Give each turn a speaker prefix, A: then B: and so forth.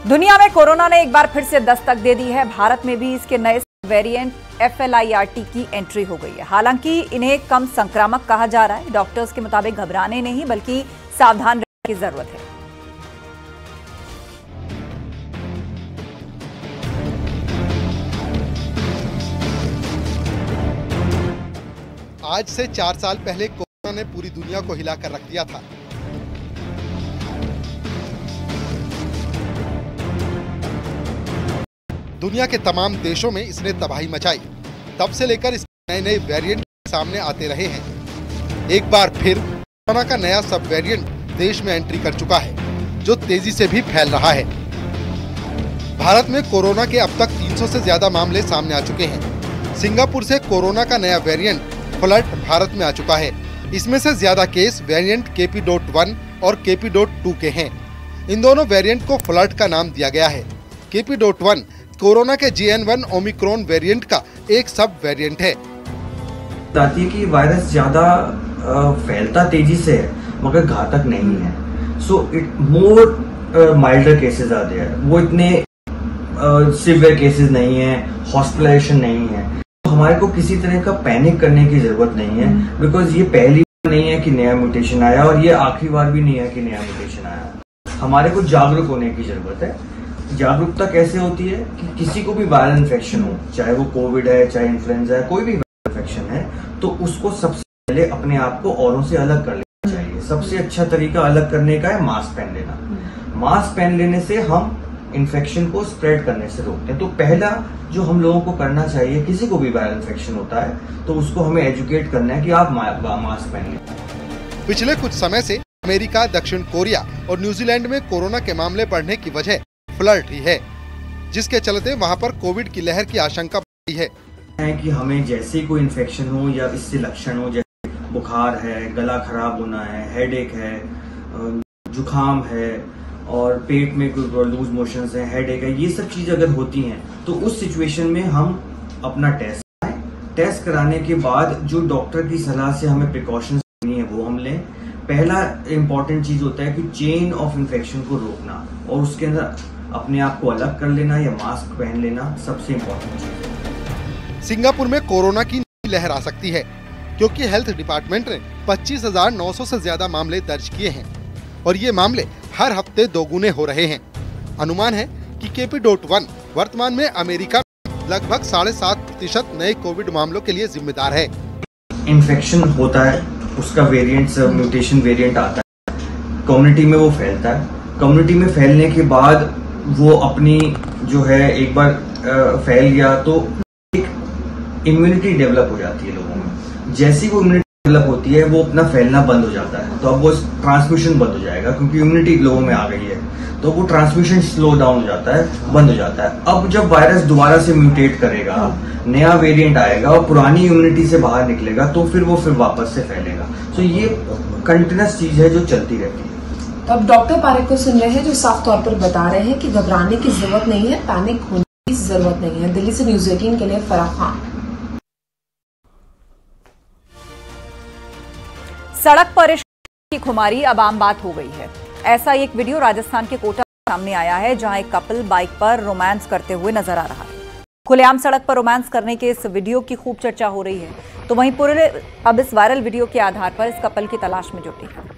A: दुनिया में कोरोना ने एक बार फिर से दस्तक दे दी है। भारत में भी इसके नए वेरिएंट FLIRT की एंट्री हो गई है। हालांकि इन्हें कम संक्रामक कहा जा रहा है। डॉक्टर्स के मुताबिक घबराने नहीं बल्कि सावधान रहने की जरूरत है।
B: आज से 4 साल पहले कोरोना ने पूरी दुनिया को हिलाकर रख दिया था। दुनिया के तमाम देशों में इसने तबाही मचाई। तब से लेकर इस नए वेरिएंट सामने आते रहे हैं। एक बार फिर कोरोना का नया सब वेरिएंट देश में एंट्री कर चुका है, जो तेजी से भी फैल रहा है। भारत में कोरोना के अब तक 300 से ज्यादा मामले सामने आ चुके हैं। सिंगापुर से कोरोना का नया वेरिएंट फ्लर्ट भारत में आ चुका है। इसमें से ज्यादा केस वेरिएंट KP.1 और KP.2 के हैं। इन दोनों वेरिएंट को फ्लर्ट का नाम दिया गया है। KP.1 कोरोना के JN.1 ओमिक्रॉन वेरिएंट का एक सब वेरिएंट है।
C: बताती है कि वायरस ज्यादा फैलता तेजी से है मगर घातक नहीं है। So it more milder cases आते हैं, वो इतने सिवियर केसेस नहीं है, हॉस्पिटलाइजेशन नहीं है। तो हमारे को किसी तरह का पैनिक करने की जरूरत नहीं है, बिकॉज ये पहली बार नहीं है कि नया म्यूटेशन आया और ये आखिरी बार भी नहीं है कि नया म्यूटेशन आया। हमारे को जागरूक होने की जरूरत है। जागरूकता कैसे होती है कि किसी को भी वायरल इन्फेक्शन हो, चाहे वो कोविड है, चाहे इन्फ्लुएंजा है, कोई भी वायरल इन्फेक्शन है, तो उसको सबसे पहले अपने आप को औरों से अलग कर लेना चाहिए। सबसे अच्छा तरीका अलग करने का है मास्क पहन लेना। मास्क पहन लेने से हम इन्फेक्शन को स्प्रेड करने से रोकते हैं। तो पहला जो हम लोगों को करना चाहिए, किसी को भी वायरल इन्फेक्शन होता है तो उसको हमें एजुकेट करना है कि आप मास्क पहन लें।
B: पिछले कुछ समय से अमेरिका, दक्षिण कोरिया और न्यूजीलैंड में कोरोना के मामले बढ़ने की वजह फ्लर्ट ही है, जिसके चलते वहां पर कोविड की लहर की आशंका बढ़ी है
C: कि हमें जैसे कोई इन्फेक्शन हो या इससे लक्षण हो, जैसे बुखार है, गला खराब होना है, हेडेक है, जुकाम है और पेट में कोई लूज मोशंस है, हेडेक है, ये सब चीजें अगर होती हैं तो उस सिचुएशन में हम अपना टेस्ट कराएं। टेस्ट कराने के बाद जो डॉक्टर की सलाह से हमें प्रिकॉशंस लेनी है वो हम लें। पहला इम्पोर्टेंट चीज होता है कि चेन ऑफ इन्फेक्शन को रोकना और उसके अंदर अपने आप को अलग कर लेना या मास्क पहन लेना सबसे इम्पोर्टेंट चीज है।
B: सिंगापुर में कोरोना की नई लहर आ सकती है, क्योंकि हेल्थ डिपार्टमेंट ने 25,900 से ज्यादा मामले दर्ज किए हैं और ये मामले हर हफ्ते दोगुने हो रहे हैं। अनुमान है कि KP.1 वर्तमान में अमेरिका में लगभग 7.5% नए कोविड मामलों के लिए जिम्मेदार है।
C: इन्फेक्शन होता है, उसका वेरिएंट म्यूटेशन वेरिएंट आता है, कम्युनिटी में वो फैलता है। कम्युनिटी में फैलने के बाद वो अपनी जो है एक बार फैल गया तो एक इम्यूनिटी डेवलप हो जाती है लोगों में। जैसी वो इम्यूनिटी डेवलप होती है वो अपना फैलना बंद हो जाता है, तो अब वो ट्रांसमिशन बंद हो जाएगा क्योंकि इम्यूनिटी लोगों में आ गई है। तो वो ट्रांसमिशन स्लो डाउन हो जाता है, बंद हो जाता है। अब जब वायरस दोबारा से म्यूटेट करेगा, नया वेरिएंट आएगा और पुरानी इम्यूनिटी से बाहर निकलेगा तो फिर वो वापस से फैलेगा। तो ये कंटिन्यूअस चीज है जो चलती रहती है।
D: तो अब डॉक्टर पारेख को सुन रहे हैं जो साफ तौर पर बता रहे हैं कि घबराने की जरूरत नहीं है, पैनिक होने की जरूरत नहीं है। दिल्ली से न्यूज़ 18 के लिए फराह खान।
A: सड़क पर इश्क की खुमारी अब आम बात हो गई है। ऐसा एक वीडियो राजस्थान के कोटा सामने आया है, जहां एक कपल बाइक पर रोमांस करते हुए नजर आ रहा है। खुलेआम सड़क पर रोमांस करने के इस वीडियो की खूब चर्चा हो रही है, तो वहीं पूरे अब इस वायरल वीडियो के आधार पर इस कपल की तलाश में जुटी है।